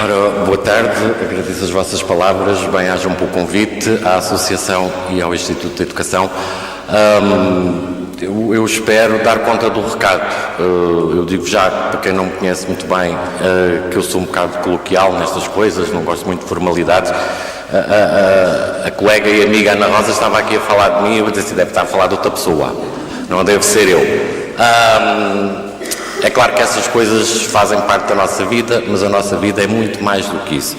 Ora, boa tarde, agradeço as vossas palavras, bem-ajam pelo convite à Associação e ao Instituto de Educação. Eu espero dar conta do recado. Eu digo já, para quem não me conhece muito bem, que eu sou um bocado coloquial nestas coisas, não gosto muito de formalidades. A colega e amiga Ana Rosa estava aqui a falar de mim e eu disse, deve estar a falar de outra pessoa, não deve ser eu. É claro que essas coisas fazem parte da nossa vida, mas a nossa vida é muito mais do que isso.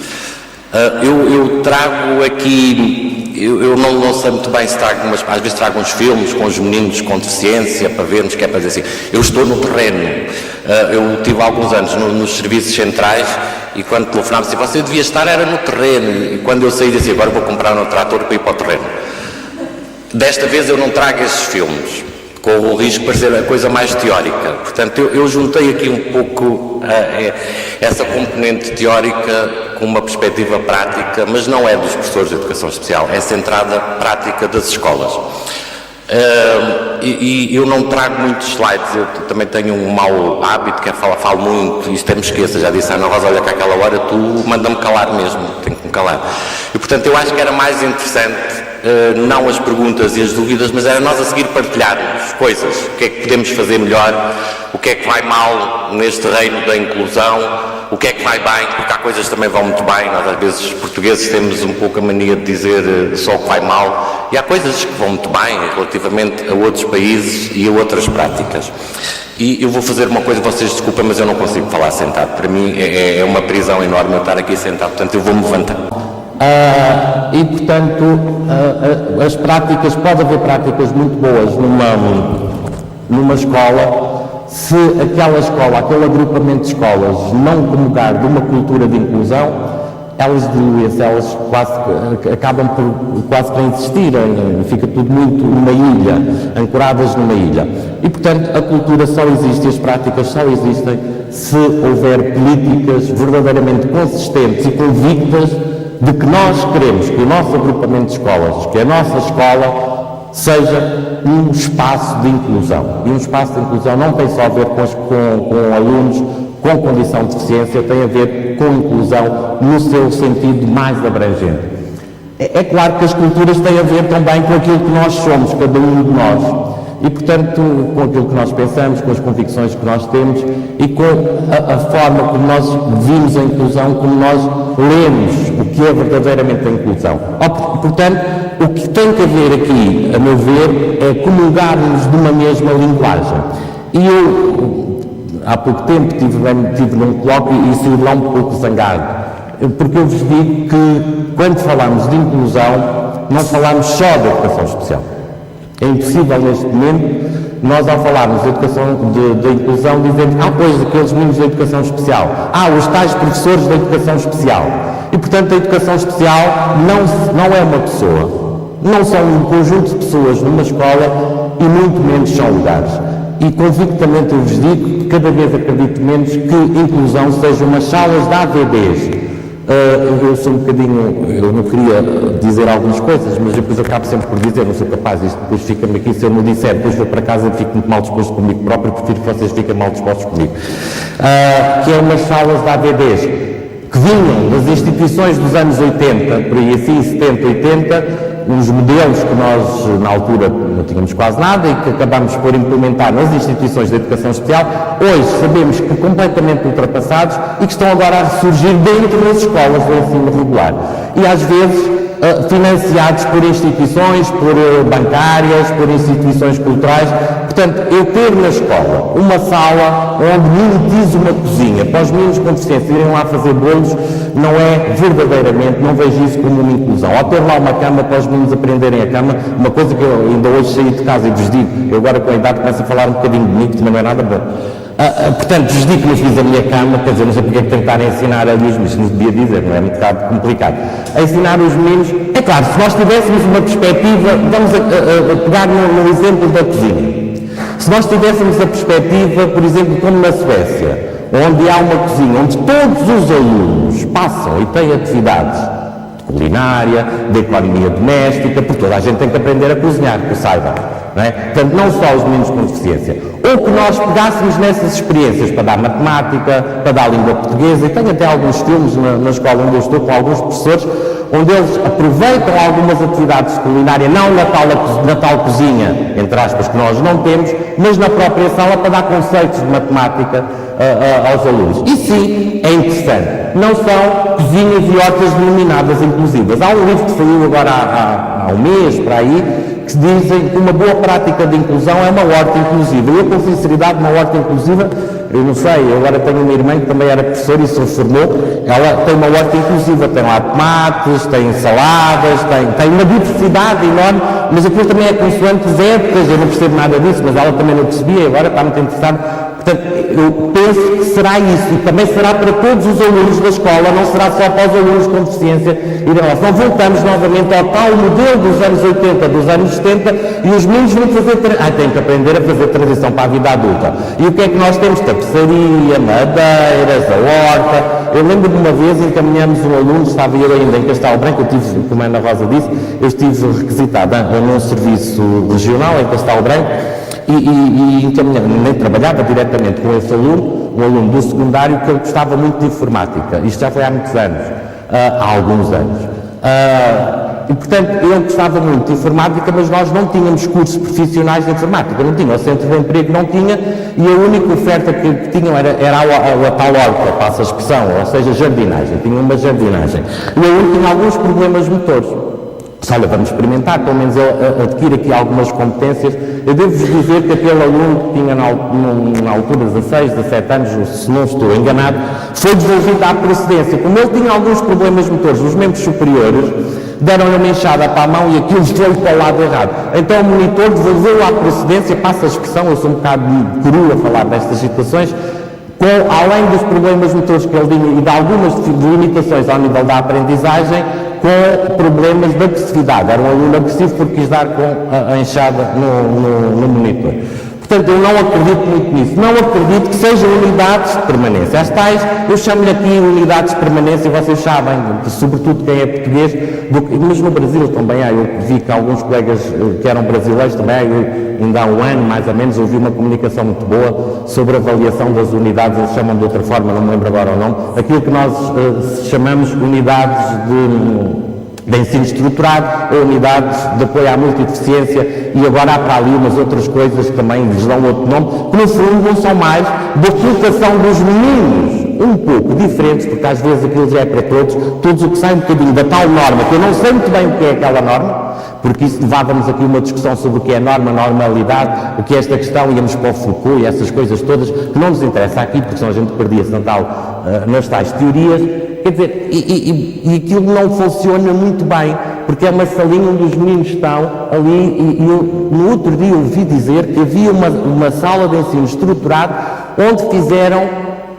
Eu trago aqui, eu não sei muito bem se trago, mas às vezes trago uns filmes com os meninos com deficiência para vermos, que é para dizer assim, eu estou no terreno. Eu tive alguns anos nos serviços centrais e quando telefonava assim, você devia estar era no terreno, e quando eu saí disse, agora vou comprar um trator para ir para o terreno. Desta vez eu não trago esses filmes, com o risco de parecer a coisa mais teórica. Portanto, eu juntei aqui um pouco essa componente teórica com uma perspectiva prática, mas não é dos professores de educação especial, é centrada prática das escolas. E eu não trago muitos slides, eu também tenho um mau hábito, que é falo muito, isto me esqueça, já disse a Ana Rosa, olha que àquela hora tu manda-me calar mesmo, tenho que me calar. E portanto eu acho que era mais interessante, não as perguntas e as dúvidas, mas era nós a seguir partilharmos coisas, o que é que podemos fazer melhor, o que é que vai mal neste reino da inclusão, o que é que vai bem, porque há coisas que também vão muito bem, nós às vezes portugueses temos um pouco a mania de dizer só o que vai mal, e há coisas que vão muito bem relativamente a outros países e a outras práticas. E eu vou fazer uma coisa, vocês desculpem, mas eu não consigo falar sentado, para mim é uma prisão enorme eu estar aqui sentado, portanto eu vou-me levantar. E portanto as práticas, pode haver práticas muito boas numa escola, se aquela escola, aquele agrupamento de escolas não comungar de uma cultura de inclusão, elas diluem-se, elas acabam por quase que existirem, fica tudo muito numa ilha, ancoradas numa ilha. E portanto a cultura só existe e as práticas só existem se houver políticas verdadeiramente consistentes e convictas de que nós queremos que o nosso agrupamento de escolas, que a nossa escola seja um espaço de inclusão. E um espaço de inclusão não tem só a ver com alunos com condição de deficiência, tem a ver com inclusão no seu sentido mais abrangente. É claro que as culturas têm a ver também com aquilo que nós somos, cada um de nós. E, portanto, com aquilo que nós pensamos, com as convicções que nós temos e com a forma como nós vimos a inclusão, como nós lemos o que é verdadeiramente a inclusão. Portanto, o que tem que haver aqui, a meu ver, é comungarmos de uma mesma linguagem. E eu, há pouco tempo, tive num colóquio e saí lá um pouco zangado, porque eu vos digo que, quando falamos de inclusão, nós falamos só de educação especial. É impossível neste momento, nós ao falarmos de inclusão, dizemos, pois, aqueles meninos da educação especial, os tais professores da educação especial. E, portanto, a educação especial não é uma pessoa, não são um conjunto de pessoas numa escola e muito menos são lugares. E convictamente eu vos digo que cada vez acredito menos que inclusão sejam umas salas de AVDs. Eu sou um bocadinho, eu não queria dizer algumas coisas, mas depois acabo sempre por dizer, não sou capaz, isto depois fica-me aqui, se eu não disser, depois vou para casa e fico muito mal disposto comigo próprio, prefiro que vocês fiquem mal dispostos comigo. Que é umas salas de AVDs, que vinham das instituições dos anos 80, por aí assim, 70, 80, uns modelos que nós, na altura, não tínhamos quase nada e que acabamos por implementar nas instituições de educação especial, hoje sabemos que completamente ultrapassados e que estão agora a ressurgir dentro das escolas do ensino regular. E às vezes financiados por instituições, por bancárias, por instituições culturais. Portanto, eu ter na escola uma sala onde monetizo uma cozinha para os meninos com deficiência irem lá fazer bolos, não é verdadeiramente, não vejo isso como uma inclusão. Ou ter lá uma cama para os meninos aprenderem a cama, uma coisa que eu ainda hoje saí de casa e vos digo, eu agora com a idade começo a falar um bocadinho de mim, que também não é nada bom. Portanto, vos digo que não fiz a minha cama, quer dizer, não sei porque é que tentar ensinar a os meninos, não devia dizer, não é muito complicado. A ensinar os meninos, é claro, se nós tivéssemos uma perspectiva, vamos a pegar no exemplo da cozinha. Se nós tivéssemos a perspectiva, por exemplo, como na Suécia, onde há uma cozinha, onde todos os alunos passam e têm atividades de culinária, de economia doméstica, porque toda a gente tem que aprender a cozinhar, que o saiba. Não é? Portanto, não só os meninos com deficiência. ou que nós pegássemos nessas experiências para dar matemática, para dar língua portuguesa, e tenho até alguns filmes na escola onde eu estou com alguns professores, onde eles aproveitam algumas atividades de culinária, não na tal cozinha, entre aspas, que nós não temos, mas na própria sala para dar conceitos de matemática aos alunos. E sim, é interessante. Não são cozinhas e hortas denominadas inclusivas. Há um livro que saiu agora há um mês, para aí, que dizem que uma boa prática de inclusão é uma horta inclusiva. E eu, com sinceridade, uma horta inclusiva, eu não sei, eu agora tenho uma irmã que também era professora e se reformou, ela tem uma horta inclusiva, tem lá tomates, tem saladas, tem uma diversidade enorme, mas aquilo também é consoante as épocas, eu não percebo nada disso, mas ela também não percebia e agora está muito interessada. Portanto, eu penso que será isso, e também será para todos os alunos da escola, não será só para os alunos com deficiência e de relação. Voltamos novamente ao tal modelo dos anos 80, dos anos 70, e os meninos vão têm que aprender a fazer transição para a vida adulta. E o que é que nós temos? Tapeçaria, madeiras, a horta. Eu lembro de uma vez encaminhamos um aluno, estava eu ainda em Castelo Branco, eu tive, como a Ana Rosa disse, eu estive requisitada num serviço regional em Castelo Branco, e encaminhamos, nem trabalhava diretamente com esse aluno, um aluno do secundário que ele gostava muito de informática. Isto já foi há muitos anos, há alguns anos. E, portanto, ele gostava muito de informática, mas nós não tínhamos cursos profissionais de informática, não tinha, o centro de emprego não tinha, e a única oferta que tinham era a tal horta, passa a expressão, ou seja, jardinagem, tinha uma jardinagem. E o aluno tinha alguns problemas motores. Olha, vamos experimentar, pelo menos ele adquire aqui algumas competências. Eu devo-vos dizer que aquele aluno que tinha na altura 16, 17 anos, se não estou enganado, foi devolvido à procedência. Como ele tinha alguns problemas motores nos membros superiores, deram-lhe uma enxada para a mão e aquilo foi para o lado errado. Então o monitor devolveu-o à procedência, passa a expressão, eu sou um bocado cru a falar destas situações, além dos problemas motores que ele tinha e de algumas limitações ao nível da aprendizagem, com problemas de agressividade. Era um aluno agressivo porque quis dar com a enxada no monitor. Portanto, eu não acredito muito nisso. Não acredito que sejam unidades de permanência. As tais, eu chamo-lhe aqui unidades de permanência, vocês sabem, sobretudo quem é português, mas no Brasil também há. Eu vi que alguns colegas que eram brasileiros também, ainda há um ano, mais ou menos, ouvi uma comunicação muito boa sobre a avaliação das unidades, eles chamam de outra forma, não me lembro agora o nome, aquilo que nós chamamos unidades de ensino estruturado, ou unidades de apoio à multideficiência, e agora há para ali umas outras coisas que também lhes dão outro nome, que no fundo não são mais da colocação dos meninos um pouco diferentes, porque às vezes aquilo já é para todos o que sai um bocadinho da tal norma, que eu não sei muito bem o que é aquela norma, porque isso levávamos aqui uma discussão sobre o que é norma, normalidade, o que é esta questão, íamos para o Foucault e essas coisas todas, que não nos interessa aqui, porque senão a gente perdia-se nas tais teorias. Quer dizer, e aquilo não funciona muito bem, porque é uma salinha onde os meninos estão ali, e eu, no outro dia ouvi dizer que havia uma sala de ensino estruturado, onde fizeram,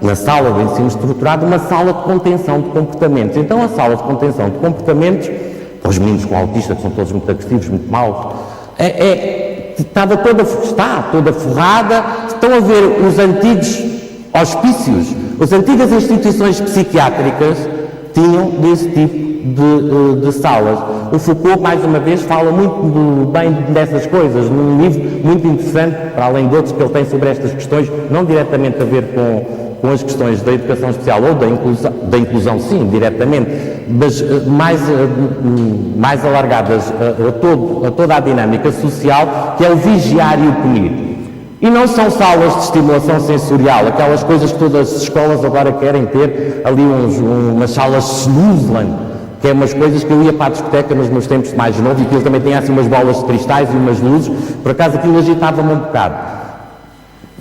na sala de ensino estruturado, uma sala de contenção de comportamentos. Então a sala de contenção de comportamentos, para os meninos com autista, que são todos muito agressivos, muito maus, está toda forrada. Estão a ver os antigos hospícios, as antigas instituições psiquiátricas tinham desse tipo de salas. O Foucault, mais uma vez, fala muito bem dessas coisas, num livro muito interessante, para além de outros que ele tem sobre estas questões, não diretamente a ver com as questões da educação especial ou da inclusão, sim, diretamente, mas mais alargadas a toda a dinâmica social, que é o vigiar e o punir. E não são salas de estimulação sensorial, aquelas coisas que todas as escolas agora querem ter, ali umas salas snoozeland, que é umas coisas que eu ia para a discoteca nos meus tempos mais novo, e aquilo também tinha assim umas bolas de cristais e umas luzes, por acaso aquilo agitava-me um bocado.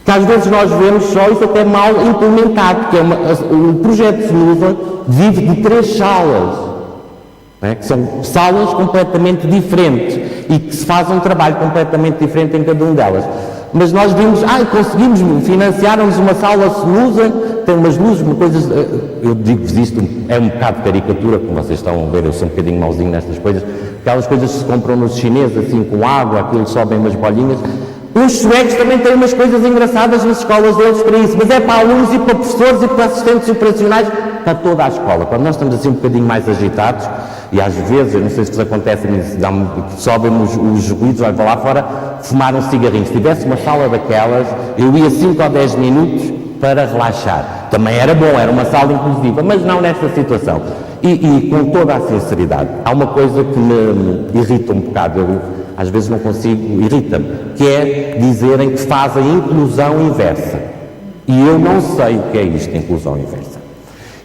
Que às vezes nós vemos só isso até mal implementado, porque o projeto snoozeland vive de 3 salas, que são salas completamente diferentes e que se faz um trabalho completamente diferente em cada uma delas. Mas nós vimos, conseguimos financiar-nos uma sala snoozeland, tem umas luzes, coisas, eu digo-vos isto, é um bocado de caricatura, como vocês estão a ver, eu sou um bocadinho mauzinho nestas coisas, aquelas coisas que se compram nos chineses, assim, com água, aquilo sobem umas bolinhas. Os suecos também têm umas coisas engraçadas nas escolas deles para isso, mas é para alunos e para professores e para assistentes operacionais, para toda a escola. Quando nós estamos assim um bocadinho mais agitados, E às vezes, eu não sei se vos acontece, sobem os ruídos, olha, vou lá fora fumar um cigarrinho. Se tivesse uma sala daquelas, eu ia 5 ou 10 minutos para relaxar. Também era bom, era uma sala inclusiva, mas não nesta situação. E com toda a sinceridade, há uma coisa que me irrita um bocado, eu às vezes não consigo, irrita-me, que é dizerem que fazem inclusão inversa. E eu não sei o que é isto, inclusão inversa.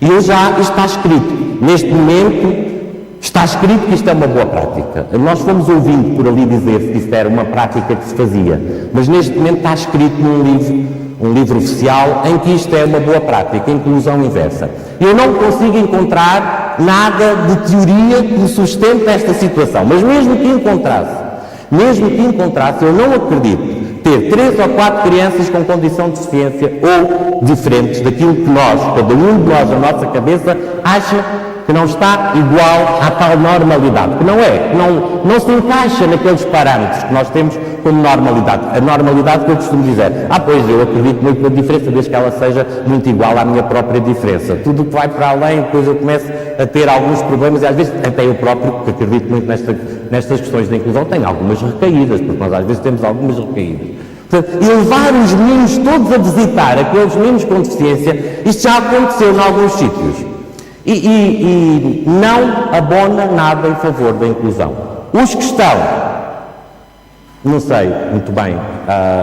E isto está escrito, neste momento, está escrito que isto é uma boa prática. Nós fomos ouvindo por ali dizer que isto era uma prática que se fazia, mas neste momento está escrito num livro oficial, em que isto é uma boa prática, inclusão inversa. Eu não consigo encontrar nada de teoria que sustente esta situação, mas mesmo que encontrasse, eu não acredito ter 3 ou 4 crianças com condição de deficiência ou diferentes daquilo que cada um de nós, a nossa cabeça, acha que não está igual à tal normalidade, que não é, que não se encaixa naqueles parâmetros que nós temos como normalidade. A normalidade que eu costumo dizer, pois eu acredito muito na diferença, desde que ela seja muito igual à minha própria diferença. Tudo o que vai para além, depois eu começo a ter alguns problemas, e às vezes até eu próprio, que acredito muito nestas questões da inclusão, tenho algumas recaídas, porque nós às vezes temos algumas recaídas. Portanto, e levar os meninos todos a visitar aqueles meninos com deficiência, isto já aconteceu em alguns sítios. E não abona nada em favor da inclusão. Os que estão, não sei muito bem,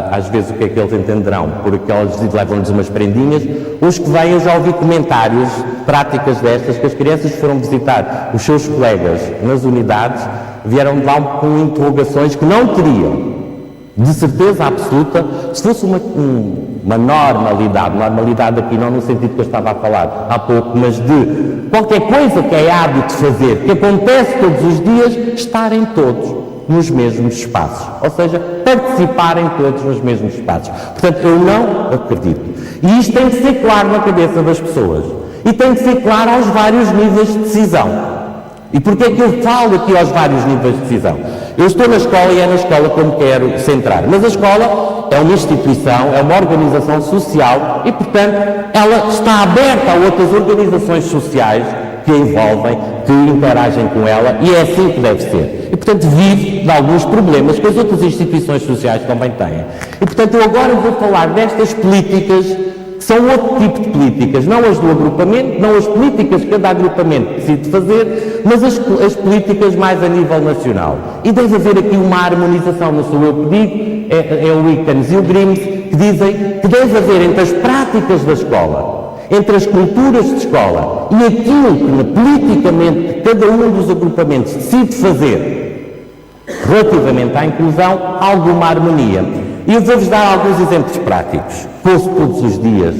às vezes o que é que eles entenderão, porque eles levam-lhes umas prendinhas. Os que vêm, eu já ouvi comentários, práticas destas, que as crianças foram visitar os seus colegas nas unidades, vieram de lá com interrogações que não teriam, de certeza absoluta, se fosse uma normalidade aqui não no sentido que eu estava a falar há pouco, mas de qualquer coisa que é hábito fazer, que acontece todos os dias, estarem todos nos mesmos espaços, ou seja, participarem todos nos mesmos espaços. Portanto, eu não acredito. E isto tem que ser claro na cabeça das pessoas, e tem que ser claro aos vários níveis de decisão. E porquê é que eu falo aqui aos vários níveis de decisão? Eu estou na escola e é na escola que eu me quero centrar. Mas a escola é uma instituição, é uma organização social e, portanto, ela está aberta a outras organizações sociais que a envolvem, que interagem com ela, e é assim que deve ser. E, portanto, vive de alguns problemas que as outras instituições sociais também têm. E, portanto, eu agora vou falar destas políticas, que são outro tipo de políticas, não as do agrupamento, não as políticas que cada agrupamento decide fazer, mas as políticas mais a nível nacional. E deve haver aqui uma harmonização, não sou eu que digo, é o Wickens e o Grims, que dizem que deve haver entre as práticas da escola, entre as culturas de escola e aquilo que politicamente cada um dos agrupamentos decide fazer relativamente à inclusão, alguma harmonia. E eu vou-vos dar alguns exemplos práticos. Ouço todos os dias,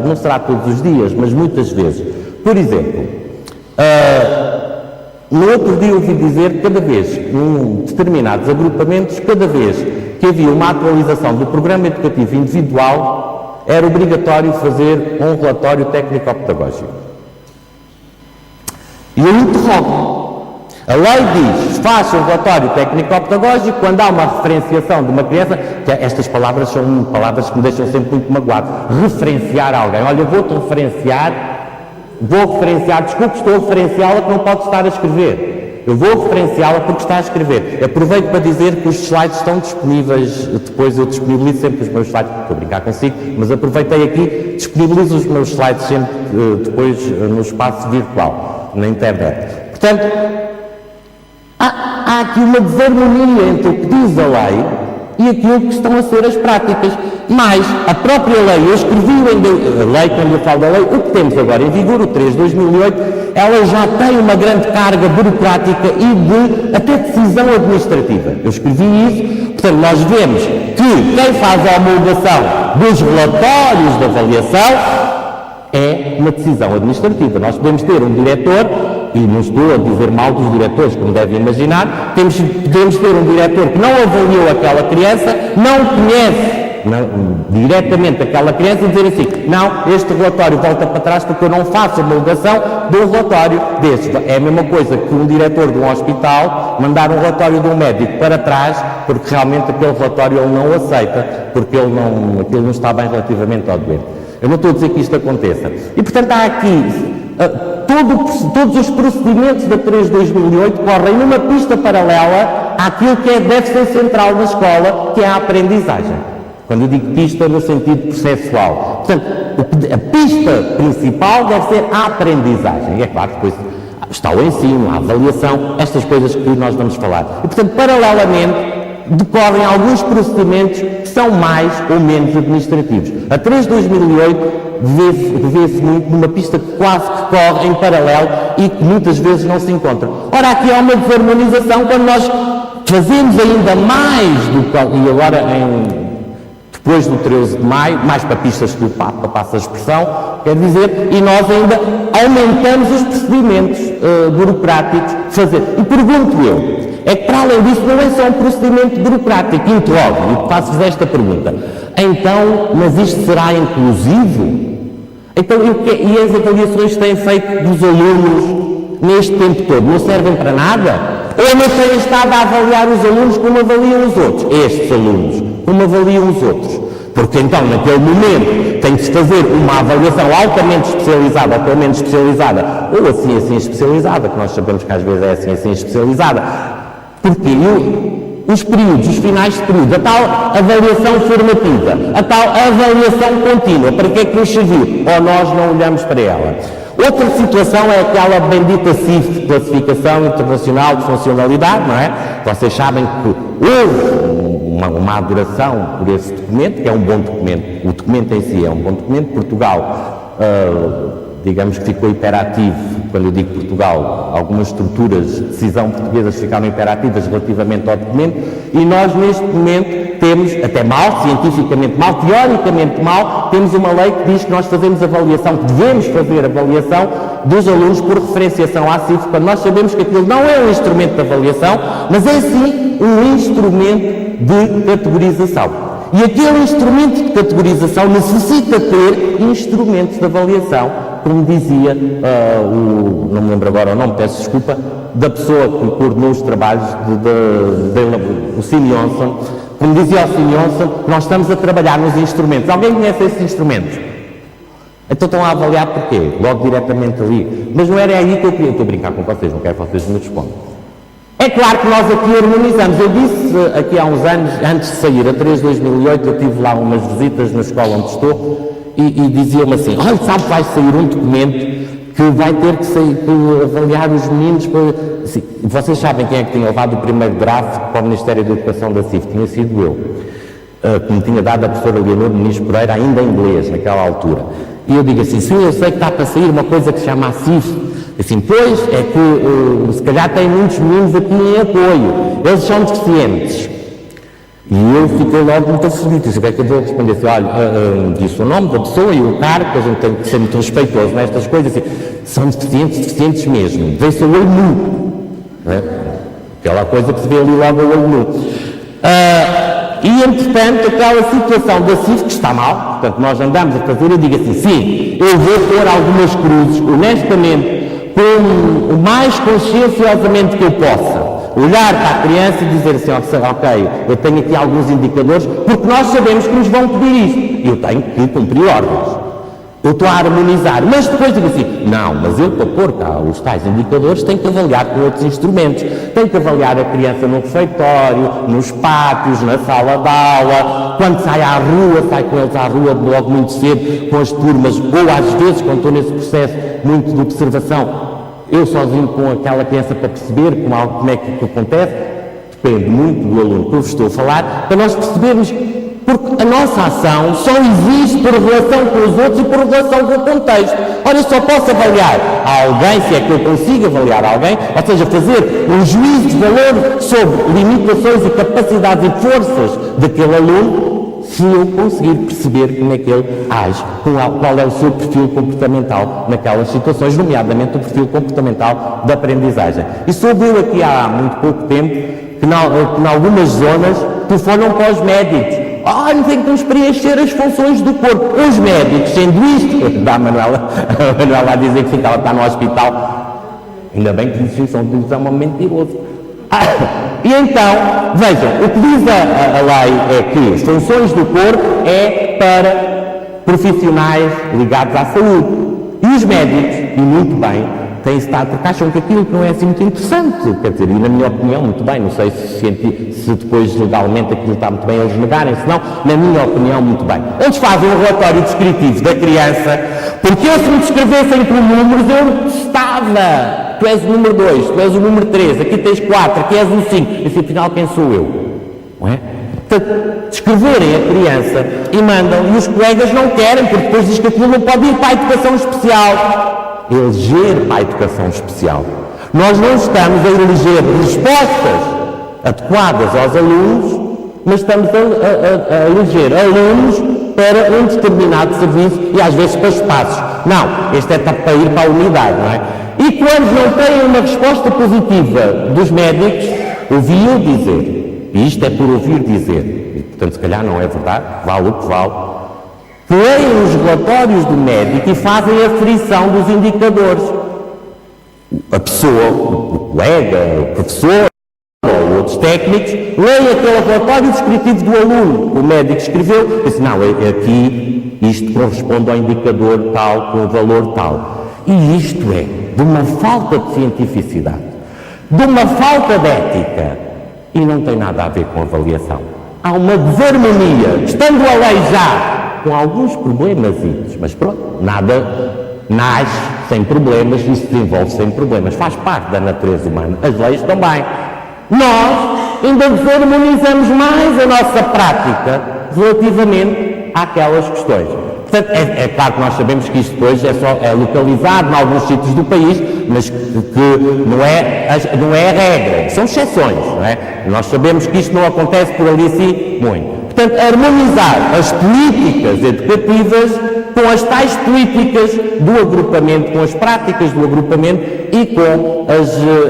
não será todos os dias, mas muitas vezes. Por exemplo, no outro dia ouvi dizer que cada vez, em determinados agrupamentos, cada vez que havia uma atualização do programa educativo individual, era obrigatório fazer um relatório técnico-pedagógico. E eu interrogo. A lei diz, faz um relatório técnico-pedagógico quando há uma referenciação de uma criança, que estas palavras são palavras que me deixam sempre muito magoado. Referenciar alguém. Olha, vou-te referenciar, desculpe, estou a referenciá-la que não pode estar a escrever. Eu vou referenciá-la porque está a escrever. Aproveito para dizer que os slides estão disponíveis, depois eu disponibilizo sempre os meus slides, estou a brincar consigo, mas aproveitei aqui, disponibilizo os meus slides sempre depois no espaço virtual, na internet. Portanto, há aqui uma desarmonia entre o que diz a lei e aquilo que estão a ser as práticas. Mas a própria lei, eu escrevi a lei, quando eu falo da lei, o que temos agora em vigor, o 3 de 2008, ela já tem uma grande carga burocrática e de até decisão administrativa. Eu escrevi isso, portanto nós vemos que quem faz a homologação dos relatórios de avaliação é uma decisão administrativa. Nós podemos ter um diretor, e não estou a dizer mal dos diretores, como devem imaginar, podemos ter um diretor que não avaliou aquela criança, não conhece diretamente aquela criança e dizer assim, não, este relatório volta para trás porque eu não faço a homologação de um relatório deste. É a mesma coisa que um diretor de um hospital mandar um relatório de um médico para trás porque realmente aquele relatório ele não aceita, porque aquilo não está bem relativamente ao doente. Eu não estou a dizer que isto aconteça. E, portanto, há aqui todos os procedimentos da 3/2008 correm numa pista paralela àquilo que deve ser central na escola, que é a aprendizagem. Quando eu digo pista, no sentido processual. Portanto, a pista principal deve ser a aprendizagem. E é claro que depois está o ensino, a avaliação, estas coisas que nós vamos falar. E, portanto, paralelamente, decorrem alguns procedimentos que são mais ou menos administrativos. A 3/2008 vê-se muito numa pista que quase que corre em paralelo e que muitas vezes não se encontra. Ora, aqui há uma desarmonização quando nós fazemos ainda mais do que... E agora, depois do 13 de maio, mais para pistas que o Papa passa a expressão, quer dizer, e nós ainda aumentamos os procedimentos burocráticos de fazer. E pergunto eu, é que para além disso não é só um procedimento burocrático, interrogo, e faço-vos esta pergunta. Então, mas isto será inclusivo? Então, e as avaliações que têm feito dos alunos neste tempo todo, não servem para nada? Ou não têm estado a avaliar os alunos como avaliam os outros? Estes alunos, como avaliam os outros? Porque então, naquele momento, tem que se fazer uma avaliação altamente especializada, ou pelo menos especializada, ou assim especializada, que nós sabemos que às vezes é assim especializada. Porque os períodos, os finais de período, a tal avaliação formativa, a tal avaliação contínua, para que é que nos serviu? Ou nós não olhamos para ela? Outra situação é aquela bendita CIF, Classificação Internacional de Funcionalidade, não é? Vocês sabem que houve uma adoração por esse documento, que é um bom documento. O documento em si é um bom documento. Portugal, digamos que ficou hiperativo, quando eu digo Portugal, algumas estruturas de decisão portuguesas ficaram imperativas relativamente ao documento, e nós neste momento temos, até mal, cientificamente mal, teoricamente mal, temos uma lei que diz que nós fazemos avaliação, que devemos fazer avaliação dos alunos por referenciação à CIF, quando nós sabemos que aquilo não é um instrumento de avaliação, mas é sim um instrumento de categorização. E aquele instrumento de categorização necessita ter instrumentos de avaliação, como dizia não me lembro agora o nome, peço desculpa, da pessoa que coordenou os trabalhos, o Simonson, como dizia o Simonson, nós estamos a trabalhar nos instrumentos. Alguém conhece esses instrumentos? Então estão a avaliar porquê? Logo diretamente ali. Mas não era aí que eu queria. Estou a brincar com vocês, não quero que vocês me respondam. É claro que nós aqui harmonizamos. Eu disse aqui há uns anos, antes de sair, a 3/2008, eu tive lá umas visitas na escola onde estou e diziam-me assim, olha, sabe que vai sair um documento que vai ter que avaliar os meninos para... Assim, vocês sabem quem é que tinha levado o primeiro draft para o Ministério da Educação da CIF? Tinha sido eu, que me tinha dado a professora Leonor Muniz Pereira, ainda em inglês, naquela altura. E eu digo assim, sim, eu sei que está para sair uma coisa que se chama a CIF. Assim, pois, é que se calhar tem muitos meninos aqui em apoio, eles são deficientes. E eu fiquei logo muito aflito, disse, o que é que eu devo responder? Assim, olha, disse o nome da pessoa e o cargo, que a gente tem que ser muito respeitoso nestas coisas, assim, são deficientes mesmo, vê-se o olho nu. Né? Aquela coisa que se vê ali logo o olho nu. E, entretanto, aquela situação da CIF que está mal, portanto, nós andamos a fazer, eu digo assim, sim, eu vou pôr algumas cruzes, honestamente, com o mais conscienciosamente que eu possa, olhar para a criança e dizer assim, ok, eu tenho aqui alguns indicadores, porque nós sabemos que nos vão pedir isto, e eu tenho que cumprir ordens. Eu estou a harmonizar, mas depois digo assim, não, mas eu para pôr cá os tais indicadores tenho que avaliar com outros instrumentos, tenho que avaliar a criança no refeitório, nos pátios, na sala de aula, quando sai à rua, sai com eles à rua logo muito cedo, com as turmas, ou às vezes quando estou nesse processo muito de observação, eu sozinho com aquela criança para perceber como é que acontece, depende muito do aluno que eu vos estou a falar, para nós percebermos, porque a nossa ação só existe por relação com os outros e por relação com o contexto. Ora, eu só posso avaliar alguém, se é que eu consigo avaliar alguém, ou seja, fazer um juízo de valor sobre limitações e capacidades e forças daquele aluno, se eu conseguir perceber como é que ele age, qual é o seu perfil comportamental naquelas situações, nomeadamente o perfil comportamental da aprendizagem. E soube eu aqui há muito pouco tempo que em algumas zonas telefonam para os médicos. Não tem que nos preencher as funções do corpo. Os médicos, sendo isto, a Manuela a dizer que ela está no hospital, ainda bem que diz são um mentiroso. E então, vejam, o que diz a lei é que as funções do corpo é para profissionais ligados à saúde. E E os médicos, e muito bem, têm-se estado, porque acham que aquilo não é assim muito interessante, quer dizer, e na minha opinião, muito bem, não sei se depois legalmente aquilo está muito bem eles negarem-se, não, na minha opinião, muito bem. Eles fazem um relatório descritivo da criança, porque eu se me descrevessem por números, eu estava. Tu és o número 2, tu és o número 3, aqui tens 4, aqui és o 5, e assim, afinal, quem sou eu? Não é? Portanto, descreverem a criança e mandam, e os colegas não querem, porque depois diz que aquilo não pode ir para a educação especial. Eleger para a educação especial. Nós não estamos a eleger respostas adequadas aos alunos, mas estamos a eleger alunos para um determinado serviço e às vezes para espaços. Não, este é para ir para a unidade, não é? E quando não têm uma resposta positiva dos médicos, ouvi-o dizer, e isto é por ouvir dizer, e portanto se calhar não é verdade, vale o que vale, leem os relatórios do médico e fazem a aferição dos indicadores. A pessoa, o colega, o professor, ou outros técnicos, leem aquele relatório descritivo do aluno. O médico escreveu e disse, não, aqui isto corresponde ao indicador tal, com o valor tal. E isto é de uma falta de cientificidade, de uma falta de ética, e não tem nada a ver com avaliação. Há uma desarmonia, estando a lei já com alguns problemas, mas pronto, nada nasce sem problemas e se desenvolve sem problemas, faz parte da natureza humana, as leis também. Nós ainda desarmonizamos mais a nossa prática relativamente àquelas questões. Portanto, é claro que nós sabemos que isto depois é localizado em alguns sítios do país, mas que não é a regra, são exceções, não é? Nós sabemos que isto não acontece por ali assim muito. Portanto, harmonizar as políticas educativas com as tais políticas do agrupamento, com as práticas do agrupamento e com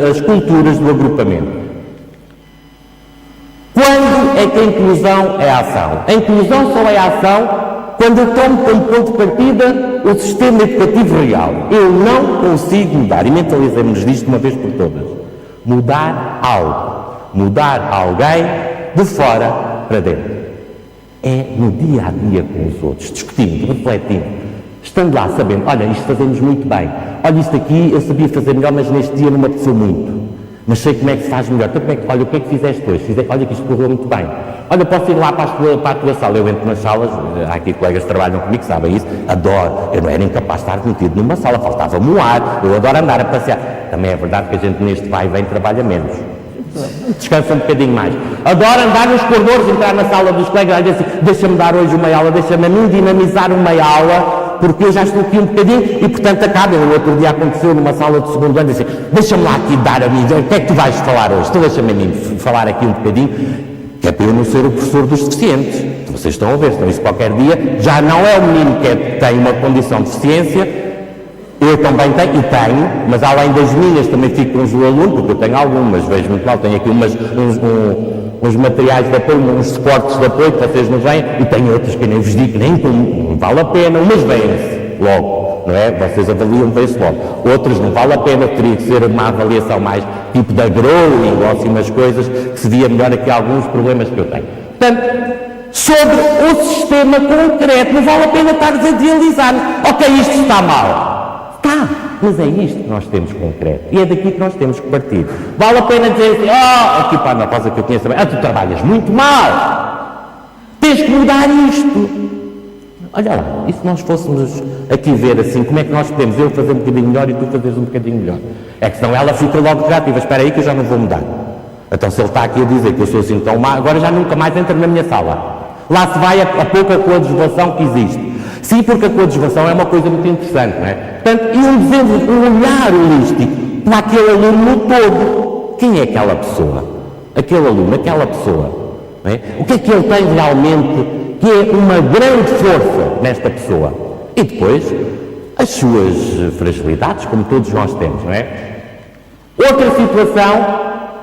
as culturas do agrupamento. Quando é que a inclusão é ação? A inclusão só é ação quando eu tomo como ponto de partida o sistema educativo real. Eu não consigo mudar, e mentalizemos disto de uma vez por todas, mudar algo, mudar alguém de fora para dentro. É no dia a dia com os outros, discutindo, refletindo, estando lá sabendo, olha, isto fazemos muito bem, olha, isto aqui eu sabia fazer melhor, mas neste dia não me apeteceu muito, mas sei como é que se faz melhor. Então, olha, o que é que fizeste hoje? Olha que isto correu muito bem. Olha, posso ir lá para a tua sala. Eu entro nas salas, há aqui colegas que trabalham comigo, sabem isso, adoro. Eu não era incapaz de estar metido numa sala, faltava-me o ar, eu adoro andar a passear. Também é verdade que a gente neste vai e vem trabalha menos. Descansa um bocadinho mais. Adoro andar nos corredores, entrar na sala dos colegas e dizer assim, deixa-me dar hoje uma aula, deixa-me a mim dinamizar uma aula, porque eu já estou aqui um bocadinho e, portanto, acaba. O outro dia aconteceu numa sala de segundo ano, assim, deixa-me lá aqui dar a mim, o que é que tu vais falar hoje? Então deixa-me a mim falar aqui um bocadinho, que é para eu não ser o professor dos deficientes. Vocês estão a ver, senão isso qualquer dia já não é o menino que tem uma condição de deficiência. Eu também tenho, mas além das minhas também fico com os do aluno, porque eu tenho algumas, vejo muito mal, tenho aqui uns materiais de apoio, uns suportes de apoio que vocês não veem, e tenho outros que nem vos digo, nem não vale a pena, umas vêm-se logo, não é? Vocês avaliam, vêm-se logo. Outros não vale a pena, teria que ser uma avaliação mais tipo da growing, ou assim umas coisas, que se via melhor aqui alguns problemas que eu tenho. Portanto, sobre o sistema concreto, não vale a pena estar a idealizar. Ok, isto está mal. Está, mas é isto que nós temos concreto. E é daqui que nós temos que partir. Vale a pena dizer assim, aqui para a Ana Rosa que eu conheço também, tu trabalhas muito mal. Tens que mudar isto. Olha lá, e se nós fôssemos aqui ver assim, como é que nós podemos eu fazer um bocadinho melhor e tu fazeres um bocadinho melhor? É que senão ela fica logo negativa, espera aí que eu já não vou mudar. Então se ele está aqui a dizer que eu sou assim tão má, agora já nunca mais entra na minha sala. Lá se vai a pouco a coadjuvação que existe. Sim, porque a coadjuvação é uma coisa muito interessante, não é? Portanto, e um olhar holístico para aquele aluno no todo. Quem é aquela pessoa? Aquele aluno, aquela pessoa. Não é? O que é que ele tem realmente que é uma grande força nesta pessoa? E depois, as suas fragilidades, como todos nós temos, não é? Outra situação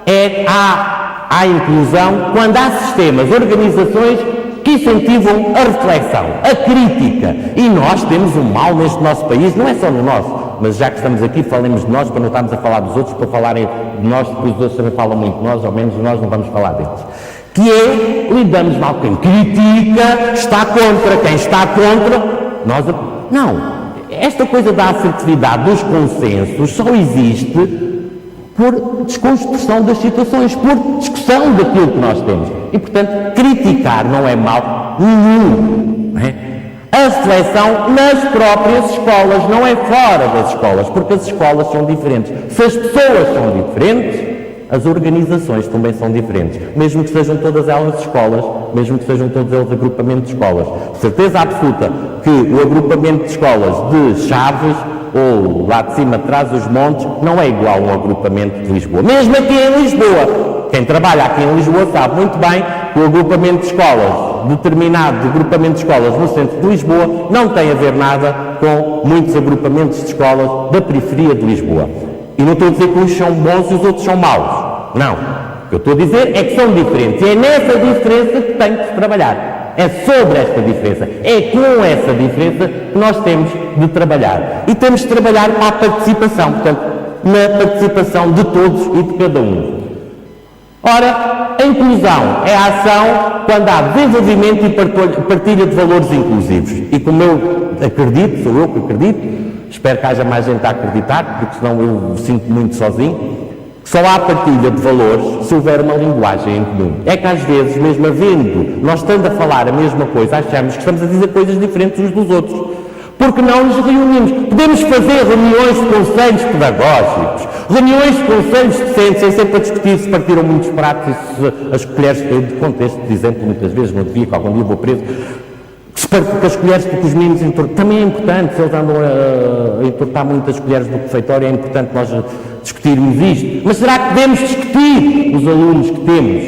é a inclusão quando há sistemas, organizações que incentivam a reflexão, a crítica. E nós temos um mal neste nosso país, não é só no nosso, mas já que estamos aqui, falemos de nós, para não estarmos a falar dos outros, para falarem de nós, porque os outros também falam muito de nós, ao menos nós não vamos falar deles. Que é, lidamos mal quem critica, está contra, quem está contra, nós... Não, esta coisa da assertividade dos consensos só existe por desconstrução das situações, por discussão daquilo que nós temos. E, portanto, criticar não é mal nenhum. Não é? A seleção nas próprias escolas, não é fora das escolas, porque as escolas são diferentes. Se as pessoas são diferentes, as organizações também são diferentes, mesmo que sejam todas elas escolas, mesmo que sejam todos eles agrupamentos de escolas. Certeza absoluta que o agrupamento de escolas de Chaves ou lá de cima atrás dos montes não é igual a um agrupamento de Lisboa. Mesmo aqui em Lisboa, quem trabalha aqui em Lisboa sabe muito bem que o agrupamento de escolas, determinado agrupamento de escolas no centro de Lisboa, não tem a ver nada com muitos agrupamentos de escolas da periferia de Lisboa. E não estou a dizer que uns são bons e os outros são maus. Não. O que eu estou a dizer é que são diferentes. E é nessa diferença que tem que se trabalhar. É sobre esta diferença. É com essa diferença que nós temos de trabalhar. E temos de trabalhar para a participação. Portanto, na participação de todos e de cada um. Ora, a inclusão é a ação quando há desenvolvimento e partilha de valores inclusivos. E como eu acredito, sou eu que acredito, espero que haja mais gente a acreditar, porque senão eu sinto muito sozinho, que só há partilha de valores se houver uma linguagem em comum. É que às vezes, mesmo havendo, nós estando a falar a mesma coisa, achamos que estamos a dizer coisas diferentes uns dos outros. Porque não nos reunimos. Podemos fazer reuniões de conselhos pedagógicos, reuniões de conselhos docentes, sem ser para discutir se partiram muitos pratos e se as colheres, eu conto este de exemplo muitas vezes, não devia, que algum dia vou preso, que as colheres que os meninos entortam, também é importante, se eles andam a entortar muitas colheres do refeitório, é importante nós discutirmos isto. Mas será que podemos discutir os alunos que temos?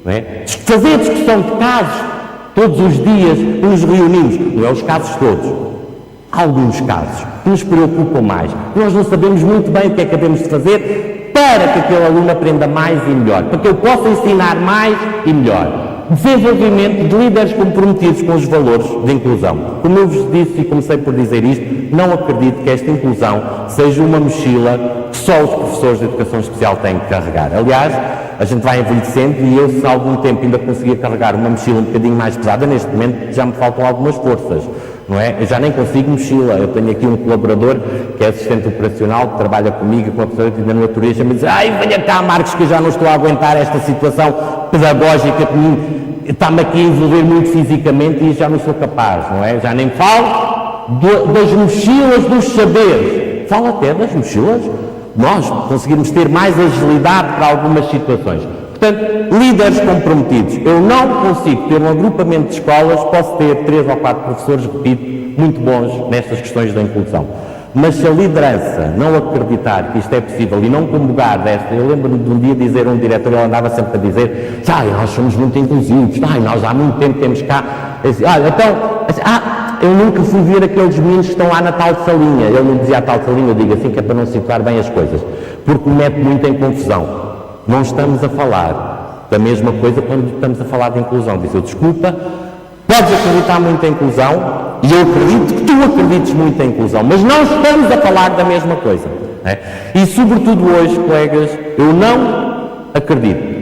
Não é? Fazer discussão de casos todos os dias que nos reunimos, não é os casos todos. Há alguns casos que nos preocupam mais. Nós não sabemos muito bem o que é que devemos de fazer para que aquele aluno aprenda mais e melhor, para que eu possa ensinar mais e melhor. Desenvolvimento de líderes comprometidos com os valores de inclusão. Como eu vos disse e comecei por dizer isto, não acredito que esta inclusão seja uma mochila que só os professores de educação especial têm que carregar. Aliás, a gente vai envelhecendo e eu, se há algum tempo ainda conseguia carregar uma mochila um bocadinho mais pesada, neste momento já me faltam algumas forças. Não é? Eu já nem consigo mochila. Eu tenho aqui um colaborador que é assistente operacional, que trabalha comigo com a professora de natureza, e me diz: ai, venha cá, Marcos, que eu já não estou a aguentar esta situação pedagógica que está-me aqui a envolver muito fisicamente e já não sou capaz, não é? Já nem falo das mochilas dos saberes. Falo até das mochilas. Nós conseguimos ter mais agilidade para algumas situações. Portanto, líderes comprometidos. Eu não consigo ter um agrupamento de escolas, posso ter 3 ou 4 professores, repito, muito bons nestas questões da inclusão. Mas se a liderança não acreditar que isto é possível e não comungar desta, eu lembro-me de um dia dizer a um diretor, ele andava sempre a dizer: ai, nós somos muito inclusivos, ai, nós há muito tempo temos cá. Olha, então, eu nunca fui ver aqueles meninos que estão lá na tal salinha. Ele me dizia a tal salinha, eu digo assim que é para não situar bem as coisas, porque me mete muito em confusão. Não estamos a falar da mesma coisa quando estamos a falar de inclusão. Disse eu: desculpa, podes acreditar muito em inclusão, e eu acredito que tu acredites muito em inclusão, mas não estamos a falar da mesma coisa. É? E sobretudo hoje, colegas, eu não acredito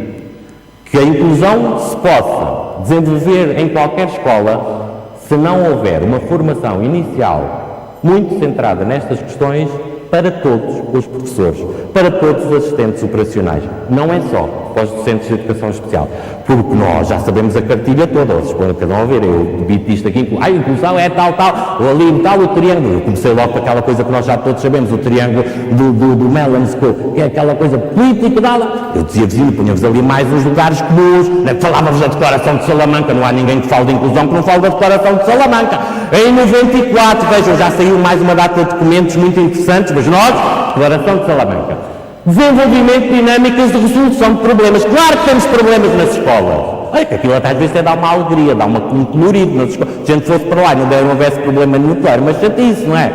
que a inclusão se possa desenvolver em qualquer escola se não houver uma formação inicial muito centrada nestas questões para todos os professores, para todos os assistentes operacionais. Não é só para os docentes de educação especial, porque nós já sabemos a cartilha toda, vocês podem cada um a ver, eu debito isto aqui, a inclusão é tal, ali tal, o triângulo. Eu comecei logo com aquela coisa que nós já todos sabemos, o triângulo do Mellons, que é aquela coisa política da aula. Eu dizia-vos, punha-vos ali mais uns lugares comuns, né? Falava-vos da Declaração de Salamanca, não há ninguém que fale de inclusão que não fale da Declaração de Salamanca. Em 94, vejam, já saiu mais uma data de documentos muito interessantes, mas nós, Declaração de Salamanca. Desenvolvimento de dinâmicas de resolução de problemas. Claro que temos problemas nas escolas. Olha que aquilo até às vezes dá uma alegria, dá um colorido nas escolas. Se a gente fosse para lá e não houvesse problema nenhum, claro, mas chatice, não é?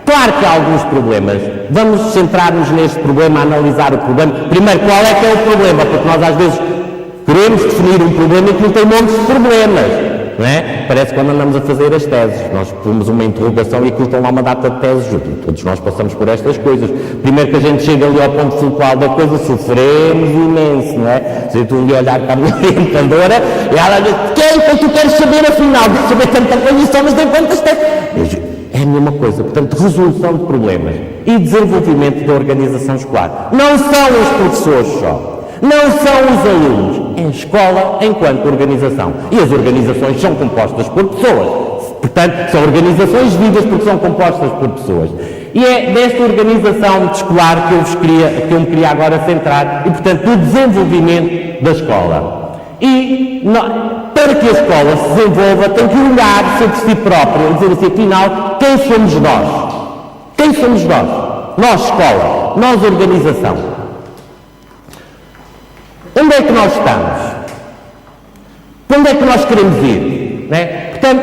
Claro que há alguns problemas. Vamos centrar-nos neste problema, analisar o problema. Primeiro, qual é que é o problema? Porque nós às vezes queremos definir um problema e que não tem montes de problemas. Não é? Parece quando andamos a fazer as teses. Nós pomos uma interrogação e aquilo estão lá uma data de teses. Todos nós passamos por estas coisas. Primeiro que a gente chega ali ao ponto fulcral da coisa, sofremos imenso, não é? Se tu um dia olhar para a minha orientadora e ela diz: então tu queres saber afinal de saber tanta coisa e só nos tem quantas teses? É a mesma coisa, portanto, resolução de problemas e desenvolvimento da organização escolar. Não são os professores só, não são os alunos, é a escola enquanto organização. E as organizações são compostas por pessoas, portanto, são organizações vivas porque são compostas por pessoas. E é desta organização escolar que eu me queria agora centrar e, portanto, do desenvolvimento da escola. E para que a escola se desenvolva tem que olhar sobre si própria e dizer assim, afinal, quem somos nós? Quem somos nós? Nós, escola, nós, organização. Onde é que nós estamos? Para onde é que nós queremos ir? Né? Portanto,